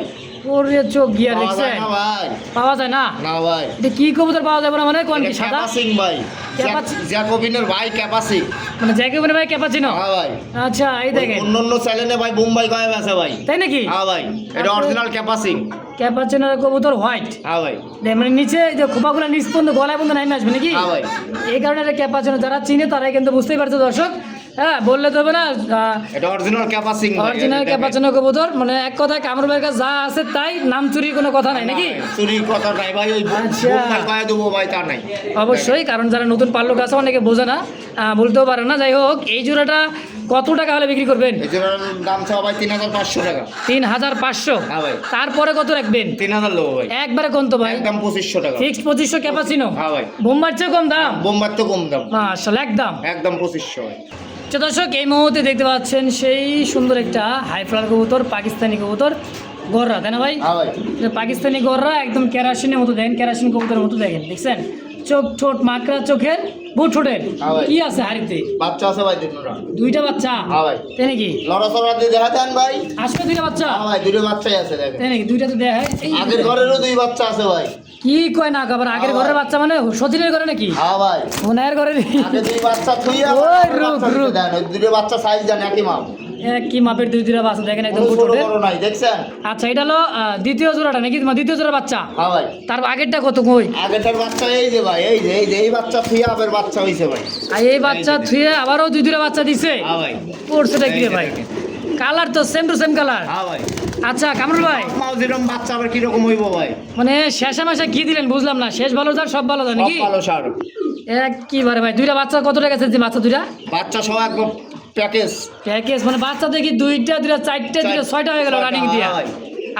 ওরে চোখ গিয়া পাওয়া দেখছেন? যায় না ভাই। পাওয়া যায় না? না ভাই এটা কি কবুতর পাওয়া যাবে না মানে? কোন কি সাদা? ক্যাপাসিং ভাই। ক্যাপাসিং? জ্যাকোবিনের ভাই ক্যাপাসিং। মানে জ্যাকে বলে ভাই ক্যাপাচিনো? হ্যাঁ ভাই আচ্ছা, এই দেখেন। অন্য চ্যানেলে ভাই বোম্বাই গায়েব আছে ভাই। তাই নাকি? হ্যাঁ ভাই এটা অরিজিনাল ক্যাপাসিং। ক্যাপাচিনোর কবুতর হোয়াইট? হ্যাঁ ভাই মানে নিচে এই যে খোপাগুলো নিচ পর্যন্ত গলায় পর্যন্ত নামে আসবে নাকি? হ্যাঁ ভাই এই কারণে এটা ক্যাপাচিনো, যারা চিনে তারাই কিন্তু বুঝতেই পারছে দর্শক। হ্যাঁ, বললে তো হবে না। এটা অরিজিনাল ক্যাপাসিং ভাই। অরিজিনাল ক্যাপাচিনো কবুতর, মানে এক কথায় কামরুল ভাইয়ের কাছে যা আছে তাই, নাম চুরির কোনো কথা নাই নাকি? চুরি কথা নাই ভাই, ওই আচ্ছা। বোম্বাই গায়ে দেবো ভাই তা নাই। অবশ্যই, কারণ যারা নতুন পাল্লুক আছে অনেকে বোঝে না, বলতেও পারে না। যাই হোক, এই জোড়াটা কত টাকা হলে বিক্রি করবেন? এই জোড়ার দাম চাও ভাই 3500 টাকা। 3500? হ্যাঁ ভাই তারপরে কত রাখবেন? 3000 লোক ভাই। একবারে কোন তো ভাই? একদম 2500 টাকা। Fixed 2500 cappuccino? হ্যাঁ ভাই বোম্বার চেয়ে কম দাম? বোম্বার তো কম দাম। মাশাআল্লাহ, একদম একদম 2500 ভাই। তো দর্শক এই মুহূর্তে দেখতে পাচ্ছেন সেই সুন্দর একটা হাই ফ্লার কবুতর, পাকিস্তানি কবুতর গররা, তাই না ভাই? হ্যাঁ ভাই যে পাকিস্তানি গররা একদম কেরাসিনের মতো দেখেন, কেরাসিন কবুতরের মতো দেখেন, দেখছেন? চোখ ছোট মাকড়া চোখের, বুট ঠোঁটের। হ্যাঁ ভাই। কি আছে হাড়িতে? বাচ্চা আছে ভাই দুটোরা। 2টা বাচ্চা? হ্যাঁ ভাই তাই নাকি? লড়াচড়া দিয়ে দেখা দেন ভাই। আসলে 2টা বাচ্চা? হ্যাঁ ভাই দুটো বাচ্চাই আছে দেখেন। তাই নাকি? 2টা তো দেখায়। আগের ঘরেরও দুই বাচ্চা আছে ভাই। কি কয় না খবর? আগের ঘরের বাচ্চা মানে সচিনের ঘরে নাকি? হ্যাঁ ভাই ওনার ঘরে? আগে দুই বাচ্চা থুই ওই রুক, রুক। দেন, ওই দুটো বাচ্চা সাইজ দেন একই মাপ। কি মাপের 2টা বাচ্চা দেখেন, একদম কোনো বুট ছোট ঠোঁটের। বড় নাই দেখছেন? আচ্ছা, এটা হলো দ্বিতীয় জোড়াটা নাকি? তোমার দ্বিতীয় জোড়ার বাচ্চা? হ্যাঁ ভাই তার আগেরটা কত কই? আগেরটার বাচ্চা এই যে ভাই, এই যে এই বাচ্চা থুই আবার বাচ্চা হইছে ভাই। আর এই বাচ্চা থুয়ে আবারও 2টা বাচ্চা দিছে? হ্যাঁ ভাই পড়ছেটা কি রে ভাই? কালার তো সেম টু সেম কালার। হ্যাঁ ভাই আচ্ছা কামরুল ভাই, মাও যেরকম বাচ্চা আবার কিরকম হইব ভাই? মানে শেষে মাসে কি দিলেন বুঝলাম না। শেষ ভালো যার সব ভালো যায় সব নাকি? ভালো সার। একবারে ভাই 2টা বাচ্চা কত টাকা চাইছে? বাচ্চা 2টা বাচ্চা সহ একদম প্যাকেজ। প্যাকেজ মানে বাচ্চা দেখি 2টা 4টা 6টা হয়ে গেল রানিং দিয়া। ভাই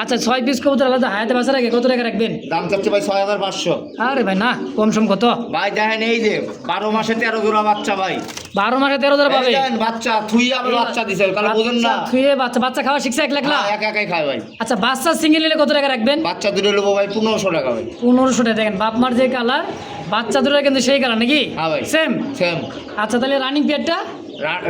আচ্ছা 6 পিস কবুতর আলাদা হায়াতে বাচ্চা রাখে কত টাকা রাখবেন? দাম চাচ্ছে ভাই 6500। আরে ভাই না, কম সম কত? ভাই দেখেন এই যে 12 মাসে 13 জোড়া বাচ্চা ভাই। 12 মাসে 13 জোড়া পাবে? এই দেখেন বাচ্চা থুই আবার বাচ্চা দিছে, তাহলে বুঝেন না? থুয়ে বাচ্চা খাওয়া শিখছে এক লাখ? হ্যাঁ, একা একাই খায় ভাই। আচ্ছা, বাচ্চা সিঙ্গেল নিলে কত টাকা রাখবেন? বাচ্চা দুটো নেবো ভাই 1500 টাকা ভাই। 1500 টাকা। দেখেন বাপ মার যে কালার, বাচ্চা দুটো কিন্তু সেই কালার নাকি? হ্যাঁ ভাই সেম? সেম। আচ্ছা, তাহলে রানিং পেয়ারটা?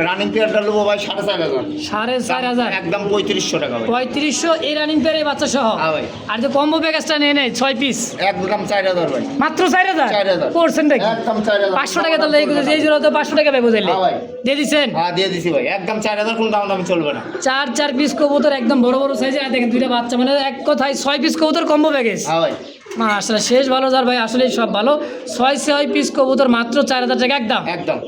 রানিং পেয়ারটা নেবো ভাই 4500। 4500? একদম 3500 টাকা ভাই। 3500 এই রানিং পেয়ার, এই বাচ্চা সহ? হ্যাঁ ভাই আর যে কম্বো প্যাকেজটা নিয়ে নেয় 6 পিস, একদম 4000 ভাই। মাত্র 4000? 4000 করছেন নাকি? একদম 4000। 500 টাকা তাহলে এই জোড়া তো 500 টাকা পাবে বুঝলে? হ্যাঁ ভাই দিয়ে দিচ্ছেন? হ্যাঁ দিয়ে দিছি ভাই, একদম 4000, কোন দাম দামি চলবে না। 4 পিস কবুতর একদম বড় বড় সাইজের, আর দেখেন 2টা বাচ্চা, মানে এক কথায় 6 পিস কবুতর কম্বো প্যাকেজ। হ্যাঁ ভাই আসলে শেষ ভালো যার ভাই, আসলে সব ভালো। 6 পিস কবুতর মাত্র 4000 টাকা একদম। একদম।